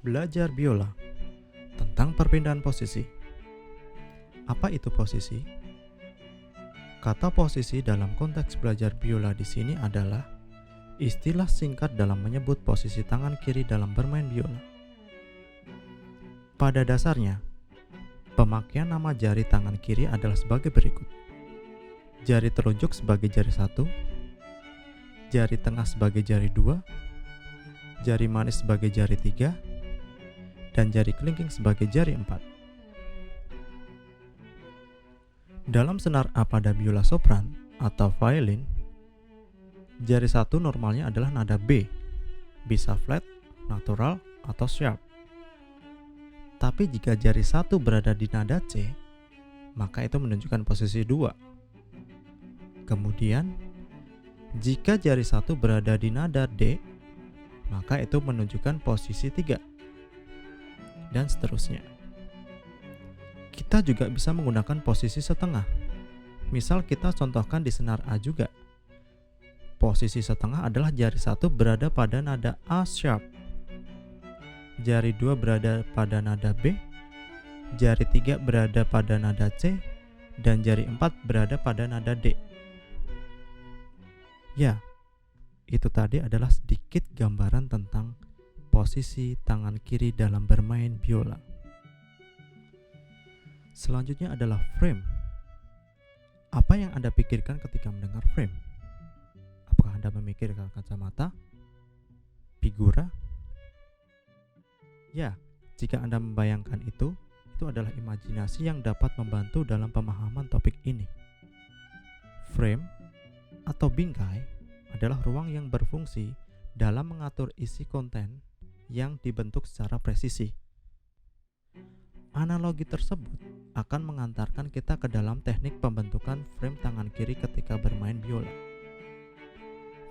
Belajar biola tentang perpindahan posisi. Apa itu posisi? Kata posisi dalam konteks belajar biola di sini adalah istilah singkat dalam menyebut posisi tangan kiri dalam bermain biola. Pada dasarnya, pemakaian nama jari tangan kiri adalah sebagai berikut. Jari telunjuk sebagai jari 1, jari tengah sebagai jari 2, jari manis sebagai jari 3, dan jari kelingking sebagai jari 4. Dalam senar A pada biola sopran atau violin, jari 1 normalnya adalah nada B, bisa flat, natural, atau sharp. Tapi jika jari 1 berada di nada C, maka itu menunjukkan posisi 2. Kemudian, jika jari 1 berada di nada D, maka itu menunjukkan posisi 3. Dan seterusnya. Kita juga bisa menggunakan posisi setengah. Misal kita contohkan di senar A juga. Posisi setengah adalah jari 1 berada pada nada A sharp. Jari 2 berada pada nada B, jari 3 berada pada nada C, dan jari 4 berada pada nada D. Ya, itu tadi adalah sedikit gambaran tentang posisi tangan kiri dalam bermain biola. Selanjutnya adalah frame. Apa yang Anda pikirkan ketika mendengar frame? Apakah Anda memikirkan kacamata? Figura? Ya, jika Anda membayangkan itu adalah imajinasi yang dapat membantu dalam pemahaman topik ini. Frame atau bingkai adalah ruang yang berfungsi dalam mengatur isi konten yang dibentuk secara presisi. Analogi tersebut akan mengantarkan kita ke dalam teknik pembentukan frame tangan kiri ketika bermain biola.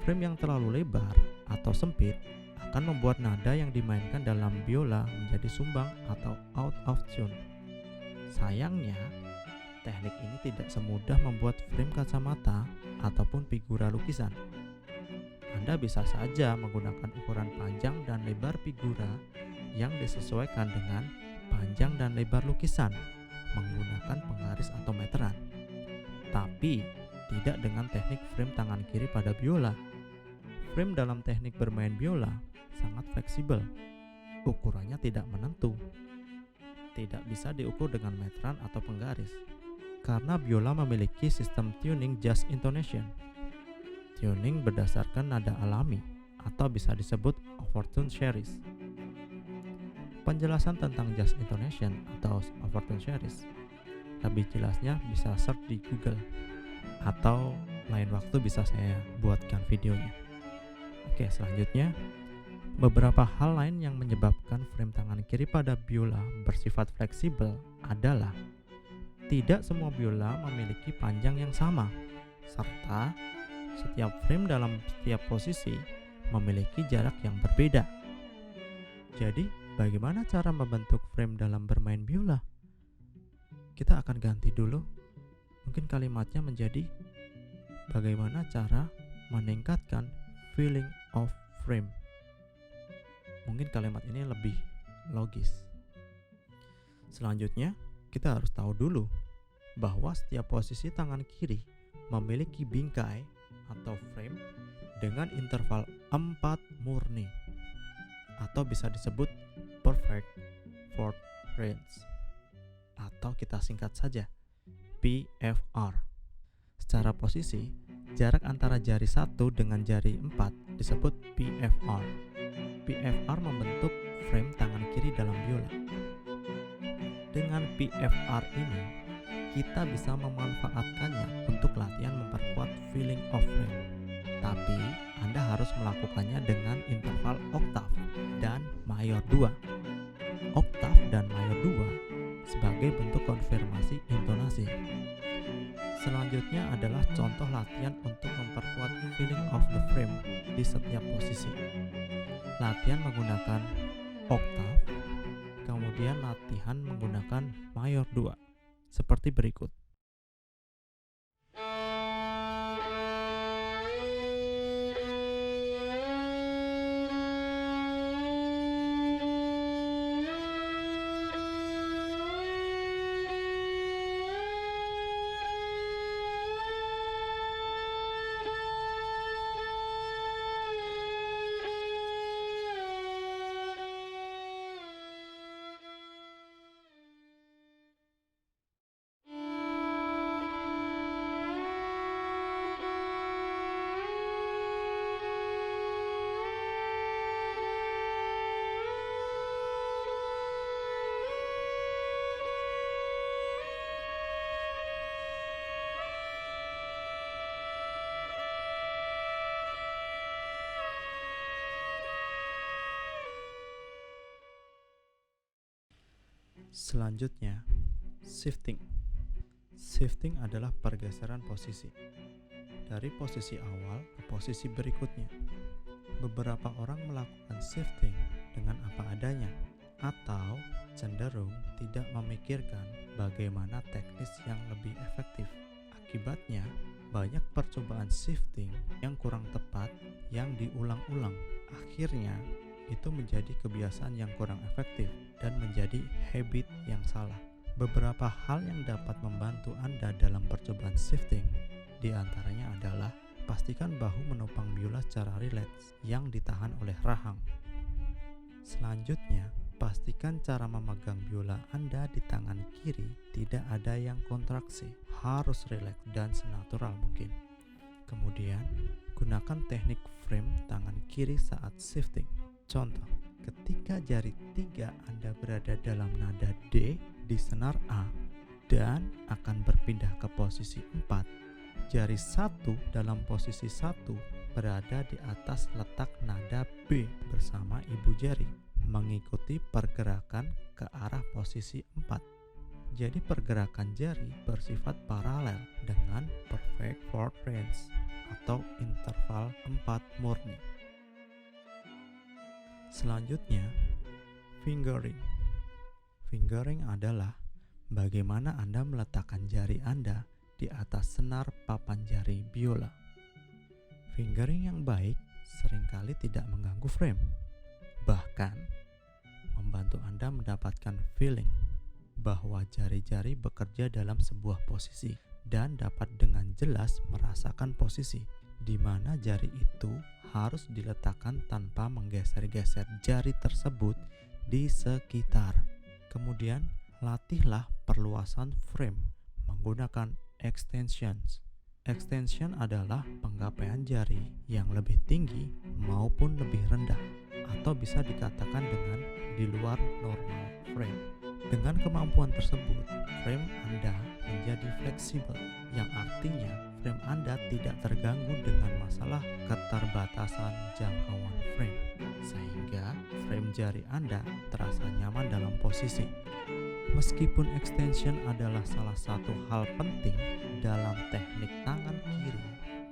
Frame yang terlalu lebar atau sempit akan membuat nada yang dimainkan dalam biola menjadi sumbang atau out of tune. Sayangnya, teknik ini tidak semudah membuat frame kacamata ataupun figura lukisan. Anda bisa saja menggunakan ukuran panjang dan lebar figura yang disesuaikan dengan panjang dan lebar lukisan menggunakan penggaris atau meteran. Tapi tidak dengan teknik frame tangan kiri pada biola. Frame dalam teknik bermain biola sangat fleksibel. Ukurannya tidak menentu. Tidak bisa diukur dengan meteran atau penggaris. Karena biola memiliki sistem tuning jazz intonation. Tuning berdasarkan nada alami atau bisa disebut overtune series. Penjelasan tentang jazz intonation atau overtune series lebih jelasnya bisa search di Google atau lain waktu bisa saya buatkan videonya. Oke, selanjutnya beberapa hal lain yang menyebabkan frame tangan kiri pada biola bersifat fleksibel adalah tidak semua biola memiliki panjang yang sama, serta setiap frame dalam setiap posisi memiliki jarak yang berbeda. Jadi, bagaimana cara membentuk frame dalam bermain biola? Kita akan ganti dulu. Mungkin kalimatnya menjadi bagaimana cara meningkatkan feeling of frame. Mungkin kalimat ini lebih logis. Selanjutnya, kita harus tahu dulu bahwa setiap posisi tangan kiri memiliki bingkai atau frame dengan interval 4 murni atau bisa disebut perfect fourth range atau kita singkat saja PFR. Secara posisi, jarak antara jari 1 dengan jari 4 disebut PFR. PFR membentuk frame tangan kiri dalam biola. Dengan PFR ini, kita bisa memanfaatkannya untuk latihan memperkuat feeling of frame. Tapi, Anda harus melakukannya dengan interval oktav dan mayor 2. Oktav dan mayor 2 sebagai bentuk konfirmasi intonasi. Selanjutnya adalah contoh latihan untuk memperkuat feeling of the frame di setiap posisi. Latihan menggunakan oktav, kemudian latihan menggunakan mayor 2 seperti berikut. Selanjutnya, shifting. Shifting adalah pergeseran posisi dari posisi awal ke posisi berikutnya. Beberapa orang melakukan shifting dengan apa adanya atau cenderung tidak memikirkan bagaimana teknis yang lebih efektif. Akibatnya, banyak percobaan shifting yang kurang tepat yang diulang-ulang. Akhirnya, itu menjadi kebiasaan yang kurang efektif dan menjadi habit yang salah. Beberapa hal yang dapat membantu Anda dalam percobaan shifting diantaranya adalah pastikan bahu menopang biola secara rileks yang ditahan oleh rahang. Selanjutnya, pastikan cara memegang biola Anda di tangan kiri tidak ada yang kontraksi, harus rileks dan senatural mungkin. Kemudian, gunakan teknik frame tangan kiri saat shifting. Contoh, ketika jari 3 Anda berada dalam nada D di senar A dan akan berpindah ke posisi 4, jari 1 dalam posisi 1 berada di atas letak nada B bersama ibu jari, mengikuti pergerakan ke arah posisi 4. Jadi pergerakan jari bersifat paralel dengan perfect fourth range atau interval 4 murni. Selanjutnya, fingering. Fingering adalah bagaimana Anda meletakkan jari Anda di atas senar papan jari biola. Fingering yang baik seringkali tidak mengganggu frame, bahkan membantu Anda mendapatkan feeling bahwa jari-jari bekerja dalam sebuah posisi dan dapat dengan jelas merasakan posisi di mana jari itu harus diletakkan tanpa menggeser-geser jari tersebut di sekitar. Kemudian, latihlah perluasan frame menggunakan extensions. Extension adalah penggapaian jari yang lebih tinggi maupun lebih rendah, atau bisa dikatakan dengan di luar normal frame. Dengan kemampuan tersebut, frame Anda menjadi fleksibel, yang artinya frame Anda tidak terganggu dengan masalah keterbatasan jangkauan frame, sehingga frame jari Anda terasa nyaman dalam posisi. Meskipun extension adalah salah satu hal penting dalam teknik tangan kiri,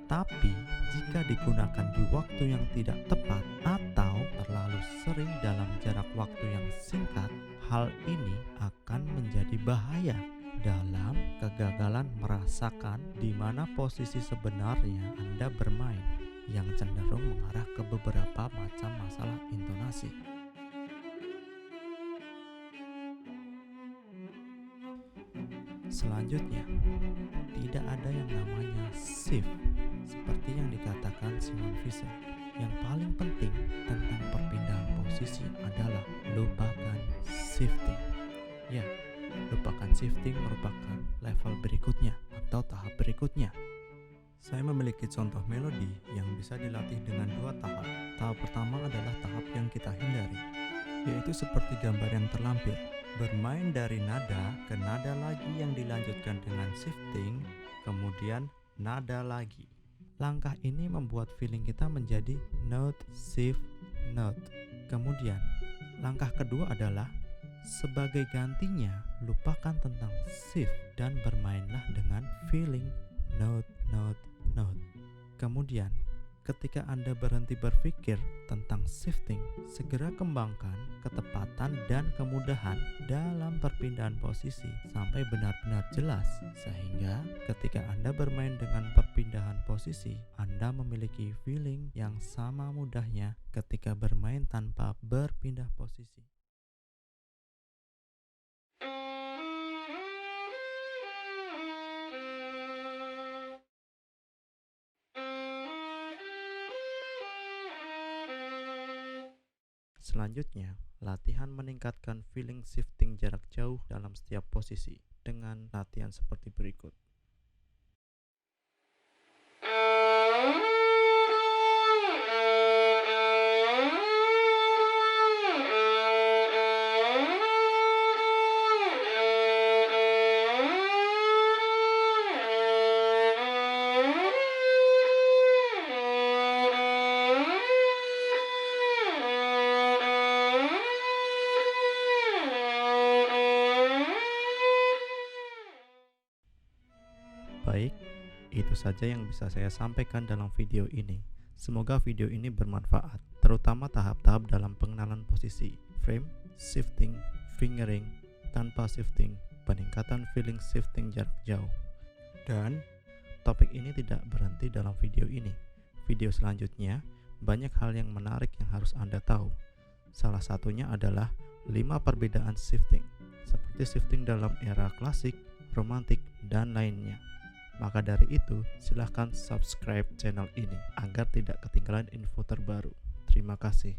tapi jika digunakan di waktu yang tidak tepat atau terlalu sering dalam jarak waktu yang singkat, hal ini akan menjadi bahaya dalam kegagalan merasakan di mana posisi sebenarnya Anda bermain, yang cenderung mengarah ke beberapa macam masalah intonasi. Selanjutnya, tidak ada yang namanya shift seperti yang dikatakan Simon Fisher. Yang paling penting tentang perpindahan posisi adalah lupakan shifting. Ya, lupakan shifting merupakan level berikutnya atau tahap berikutnya. Saya memiliki contoh melodi yang bisa dilatih dengan 2 tahap. Tahap pertama adalah tahap yang kita hindari, yaitu seperti gambar yang terlampir, bermain dari nada ke nada lagi yang dilanjutkan dengan shifting, kemudian nada lagi. Langkah ini membuat feeling kita menjadi note, shift, note. Kemudian, langkah kedua adalah sebagai gantinya, lupakan tentang shift dan bermainlah dengan feeling note, note, note. Kemudian, ketika Anda berhenti berpikir tentang shifting, segera kembangkan ketepatan dan kemudahan dalam perpindahan posisi sampai benar-benar jelas, sehingga ketika Anda bermain dengan perpindahan posisi, Anda memiliki feeling yang sama mudahnya ketika bermain tanpa berpindah posisi. Selanjutnya, latihan meningkatkan feeling shifting jarak jauh dalam setiap posisi dengan latihan seperti berikut. Itu saja yang bisa saya sampaikan dalam video ini. Semoga video ini bermanfaat, terutama tahap-tahap dalam pengenalan posisi, frame, shifting, fingering, tanpa shifting, peningkatan feeling shifting jarak jauh. Dan topik ini tidak berhenti dalam video ini. Video selanjutnya banyak hal yang menarik yang harus Anda tahu. Salah satunya adalah 5 perbedaan shifting, seperti shifting dalam era klasik, romantik, dan lainnya. Maka dari itu, silahkan subscribe channel ini agar tidak ketinggalan info terbaru. Terima kasih.